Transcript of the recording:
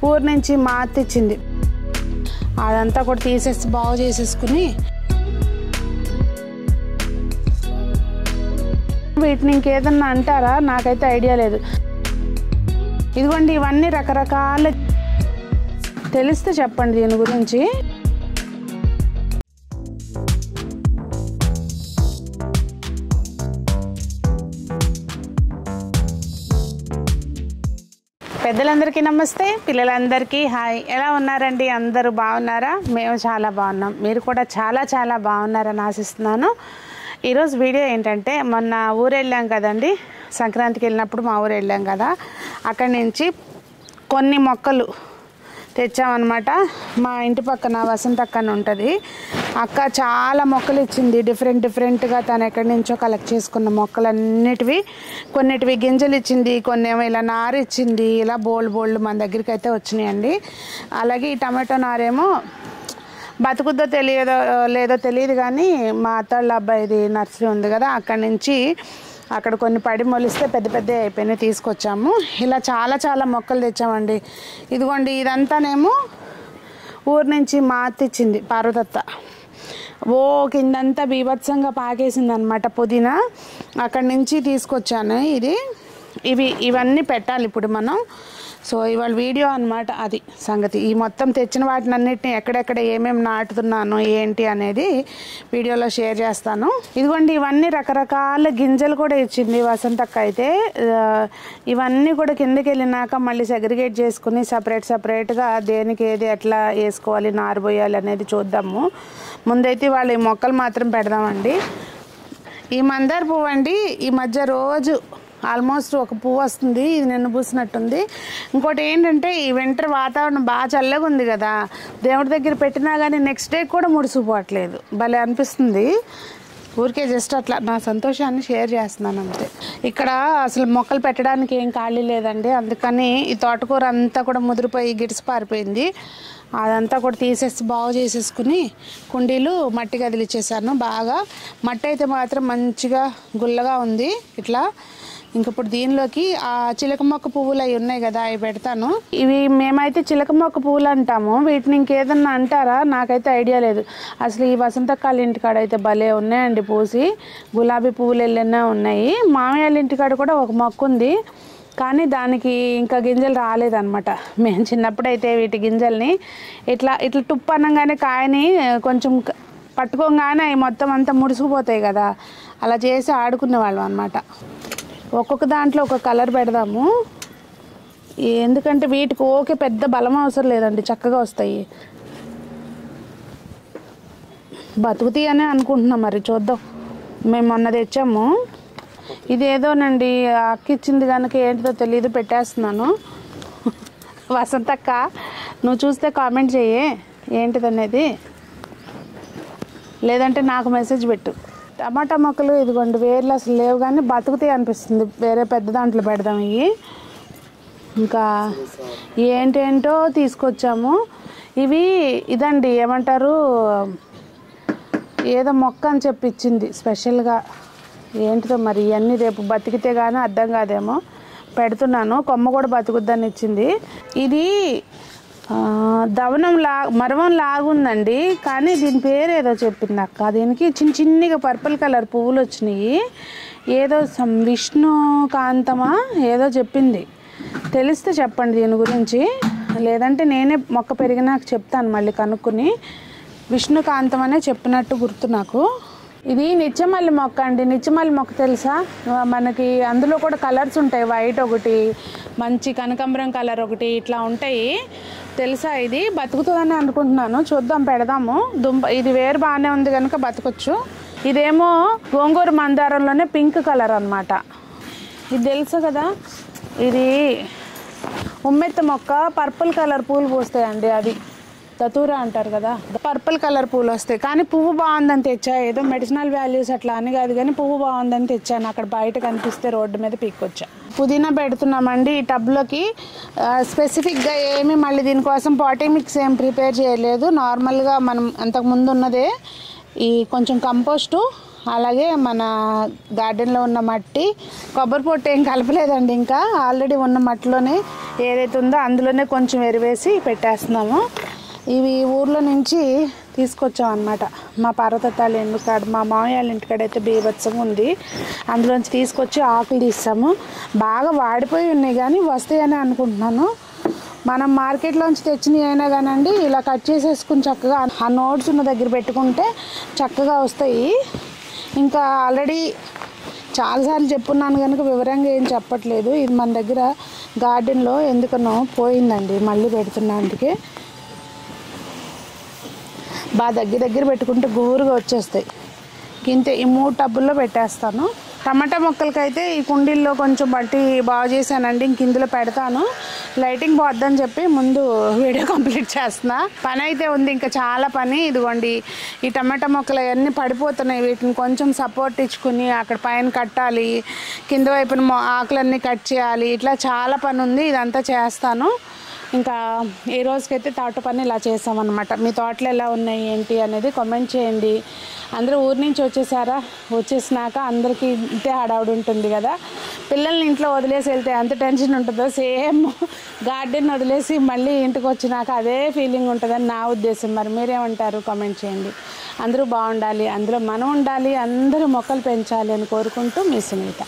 ఊరు నుంచి మా అత్త ఇచ్చింది. అదంతా కూడా తీసేసి బాగు చేసేసుకుని వీటిని ఇంకేదన్నా అంటారా, నాకైతే ఐడియా లేదు. ఇదిగోండి, ఇవన్నీ రకరకాల తెలిస్తే చెప్పండి దీని గురించి. పెద్దలందరికీ నమస్తే, పిల్లలందరికీ హాయ్. ఎలా ఉన్నారండి? అందరూ బాగున్నారా? మేము చాలా బాగున్నాం. మీరు కూడా చాలా చాలా బాగున్నారని ఆశిస్తున్నాను. ఈరోజు వీడియో ఏంటంటే, మొన్న ఊరు వెళ్ళాం కదండి, సంక్రాంతికి వెళ్ళినప్పుడు మా ఊరు వెళ్ళాం కదా, అక్కడి నుంచి కొన్ని మొక్కలు తెచ్చామన్నమాట. మా ఇంటి పక్కన వసంత అక్క అని ఉంటుంది. అక్క చాలా మొక్కలు ఇచ్చింది, డిఫరెంట్గా తను ఎక్కడి నుంచో కలెక్ట్ చేసుకున్న మొక్కలన్నిటివి. కొన్నిటివి గింజలు ఇచ్చింది, కొన్ని ఏమో ఇలా నారు ఇచ్చింది. ఇలా బోల్డ్ మన దగ్గరికి అయితే వచ్చినాయండి. అలాగే ఈ టమాటో నారేమో బతుకుద్దో లేదో తెలియదు, కానీ మా అత్తాళ్ళ అబ్బాయిది నర్సరీ ఉంది కదా, అక్కడి నుంచి అక్కడ కొన్ని పడి మొలిస్తే పెద్ద అయిపోయినాయి, తీసుకొచ్చాము. ఇలా చాలా మొక్కలు తెచ్చామండి. ఇదిగోండి, ఇదంతానేమో ఊరు నుంచి మా అత్త ఇచ్చింది, పార్వతత్త. కిందంతా బీభత్సంగా పాకేసింది అనమాట పుదీనా. అక్కడి నుంచి తీసుకొచ్చాను. ఇవన్నీ పెట్టాలి ఇప్పుడు మనం. సో ఇవాళ వీడియో అనమాట, అది సంగతి. ఈ మొత్తం తెచ్చిన వాటిని అన్నిటిని ఎక్కడెక్కడ ఏమేమి నాటుతున్నాను ఏంటి అనేది వీడియోలో షేర్ చేస్తాను. ఇదిగోండి, ఇవన్నీ రకరకాల గింజలు కూడా ఇచ్చింది వసంతక్క అయితే. ఇవన్నీ కూడా కిందకి వెళ్ళినాక మళ్ళీ సెగ్రిగేట్ చేసుకుని సపరేట్గా దేనికి ఏది ఎట్లా వేసుకోవాలి, నారు పోయాలి అనేది చూద్దాము. ముందైతే వాళ్ళు ఈ మొక్కలు మాత్రం పెడదామండి. ఈ మందార పువ్వు అండి, ఈ మధ్య రోజు ఆల్మోస్ట్ ఒక పువ్వు వస్తుంది. ఇది నిన్ను పూసినట్టుంది. ఇంకోటి ఏంటంటే, ఈ వింటర్ వాతావరణం బాగా చల్లగా ఉంది కదా, దేవుడి దగ్గర పెట్టినా కానీ నెక్స్ట్ డే కూడా ముడిసిపోవట్లేదు. భలే అనిపిస్తుంది. ఊరికే జస్ట్ అట్లా నా సంతోషాన్ని షేర్ చేస్తున్నాను అంతే. ఇక్కడ అసలు మొక్కలు పెట్టడానికి ఏం ఖాళీ లేదండి, అందుకని ఈ తోటకూర అంతా కూడా ముదిరిపోయి గిడిసి పారిపోయింది. అదంతా కూడా తీసేసి బాగు చేసేసుకుని కుండీలు మట్టి కదిలిచ్చేసాను. బాగా మట్టి అయితే మాత్రం మంచిగా గుల్లగా ఉంది ఇట్లా. ఇంకప్పుడు దీనిలోకి ఆ చిలక మొక్క పువ్వులు అవి ఉన్నాయి కదా, అవి పెడతాను. ఇవి మేమైతే చిలక మొక్క పువ్వులు అంటాము, వీటిని ఇంకేదన్నా అంటారా, నాకైతే ఐడియా లేదు. అసలు ఈ వసంతకాల ఇంటికాడ అయితే భలే ఉన్నాయండి పూసి. గులాబీ పువ్వులు వెళ్ళినా ఉన్నాయి. మామయ్య వాళ్ళ ఇంటికాడ కూడా ఒక మొక్క ఉంది, కానీ దానికి ఇంకా గింజలు రాలేదన్నమాట. మేము చిన్నప్పుడైతే వీటి గింజల్ని ఇట్లా టుప్పు అనగానే కాయని కొంచెం పట్టుకోగానే అవి మొత్తం అంతా ముడుచుకుపోతాయి కదా, అలా చేసి ఆడుకునేవాళ్ళం అనమాట. ఒక్కొక్క దాంట్లో ఒక కలర్ పెడదాము, ఎందుకంటే వీటికి పెద్ద బలం అవసరం లేదండి, చక్కగా వస్తాయి. బతుకుతాయి అని అనుకుంటున్నాం, మరి చూద్దాం. మేము మొన్న తెచ్చాము. ఇదేదోనండి అక్కిచ్చింది కనుక ఏంటిదో తెలియదు, పెట్టేస్తున్నాను. వసంతక్క, నువ్వు చూస్తే కామెంట్ చెయ్యి ఏంటిదనేది, లేదంటే నాకు మెసేజ్ పెట్టు. టమాటా మొక్కలు ఇదిగోండి, వేర్లు అసలు లేవు కానీ బతుకుతాయి అనిపిస్తుంది. వేరే పెద్ద దాంట్లో పెడదాం. ఇంకా ఏంటేంటో తీసుకొచ్చాము. ఇదండి ఏమంటారు, ఏదో మొక్క అని చెప్పి ఇచ్చింది స్పెషల్గా. ఏంటిదో మరి, ఇవన్నీ రేపు బతికితే కానీ అర్థం కాదేమో. పెడుతున్నాను. కొమ్మ కూడా బతుకుద్దని ఇచ్చింది. ఇది మరవం లాగుందండి, కానీ దీని పేరు ఏదో చెప్పింది అక్క. దీనికి చిన్నగా పర్పుల్ కలర్ పువ్వులు వచ్చినాయి. ఏదో విష్ణుకాంతమా ఏదో చెప్పింది. తెలిస్తే చెప్పండి దీని గురించి, లేదంటే నేనే మొక్క పెరిగినాక చెప్తాను మళ్ళీ కనుక్కుని. విష్ణుకాంతం అనే చెప్పినట్టు గుర్తు నాకు. ఇది నిత్యమల్లి మొక్క అండి. నిత్యమల్లి మొక్క తెలుసా మనకి? అందులో కూడా కలర్స్ ఉంటాయి, వైట్ ఒకటి, మంచి కనకాంబరం కలర్ ఒకటి, ఇట్లా ఉంటాయి. తెలుసా? ఇది బతుకుతుందని అనుకుంటున్నాను. చూద్దాం, పెడదాము. ఇది వేరు బాగానే ఉంది కనుక బతకొచ్చు. ఇదేమో గోంగూర మందారంలోనే పింక్ కలర్ అనమాట. ఇది తెలుసు కదా, ఇది ఉమ్మెత్త మొక్క. పర్పుల్ కలర్ పూలు పూస్తాయండి, అది తతూరా అంటారు కదా, పర్పుల్ కలర్ పూలు వస్తాయి. కానీ పువ్వు బాగుందని తెచ్చా, ఏదో మెడిసినల్ వాల్యూస్ అట్లా అని కాదు, కానీ పువ్వు బాగుందని తెచ్చాను. అక్కడ బయట కనిపిస్తే రోడ్డు మీద పీక్కొచ్చా. పుదీనా పెడుతున్నామండి ఈ టబ్లోకి. స్పెసిఫిక్గా ఏమి మళ్ళీ దీనికోసం పాటీ మిక్స్ ఏం ప్రిపేర్ చేయలేదు. నార్మల్గా మనం అంతకుముందు ఉన్నదే ఈ కొంచెం కంపోస్టు, అలాగే మన గార్డెన్లో ఉన్న మట్టి, కొబ్బరి పొట్టు ఏం కలపలేదండి. ఇంకా ఆల్రెడీ ఉన్న మట్టిలోనే ఏదైతే ఉందో అందులోనే కొంచెం ఎరువేసి పెట్టేస్తున్నాము. ఇవి ఊర్లో నుంచి తీసుకొచ్చాం అన్నమాట. మా పార్వతత్తాల ఇంటికాడ, మా మామయ్య వాళ్ళ ఇంటికాడైతే బీభత్సంగా ఉంది. అందులోంచి తీసుకొచ్చి ఆకులు తీస్తాము. బాగా వాడిపోయి ఉన్నాయి కానీ వస్తాయని అనుకుంటున్నాను. మనం మార్కెట్లోంచి తెచ్చినవి అయినా కానండి ఇలా కట్ చేసేసుకుని చక్కగా ఆ నోట్స్ ఉన్న దగ్గర పెట్టుకుంటే చక్కగా వస్తాయి. ఇంకా ఆల్రెడీ చాలాసార్లు చెప్పున్నాను కనుక వివరంగా ఏం చెప్పట్లేదు. ఇది మన దగ్గర గార్డెన్లో ఎందుకనో పోయిందండి, మళ్ళీ పెడుతున్నా. అందుకే బాగా దగ్గర పెట్టుకుంటే గోరుగా వచ్చేస్తాయి. ఇంతే ఈ 3 టబ్బుల్లో పెట్టేస్తాను. టమాటా మొక్కలకైతే ఈ కుండీల్లో కొంచెం మట్టి బాగు చేశానండి. ఇంక ఇందులో పెడతాను. లైటింగ్ పోద్దని చెప్పి ముందు వీడియో కంప్లీట్ చేస్తున్నా. పని అయితే ఉంది, ఇంకా చాలా పని. ఇదిగోండి ఈ టమాటా మొక్కలు అవన్నీ పడిపోతున్నాయి. వీటిని కొంచెం సపోర్ట్ ఇచ్చుకుని అక్కడ పైన కట్టాలి, కింద వైపున ఆకులన్నీ కట్ చేయాలి. ఇట్లా చాలా పని ఉంది. ఇదంతా చేస్తాను. ఇంకా ఈ రోజుకైతే తోట పని ఇలా చేసామన్నమాట. మీ తోటలు ఎలా ఉన్నాయి ఏంటి అనేది కామెంట్ చేయండి. అందరూ ఊరి నుంచి వచ్చేసారా? వచ్చేసినాక అందరికీ ఇంతే హడావుడి ఉంటుంది కదా. పిల్లల్ని ఇంట్లో వదిలేసి వెళ్తే ఎంత టెన్షన్ ఉంటుందో సేమ్ గార్డెన్ వదిలేసి మళ్ళీ ఇంటికి వచ్చినాక అదే ఫీలింగ్ ఉంటుందని నా ఉద్దేశం. మరి మీరేమంటారు? కామెంట్ చేయండి. అందరూ బాగుండాలి, అందులో మనం ఉండాలి, అందరూ మొక్కలు పెంచాలి అని కోరుకుంటూ మీ సునీత.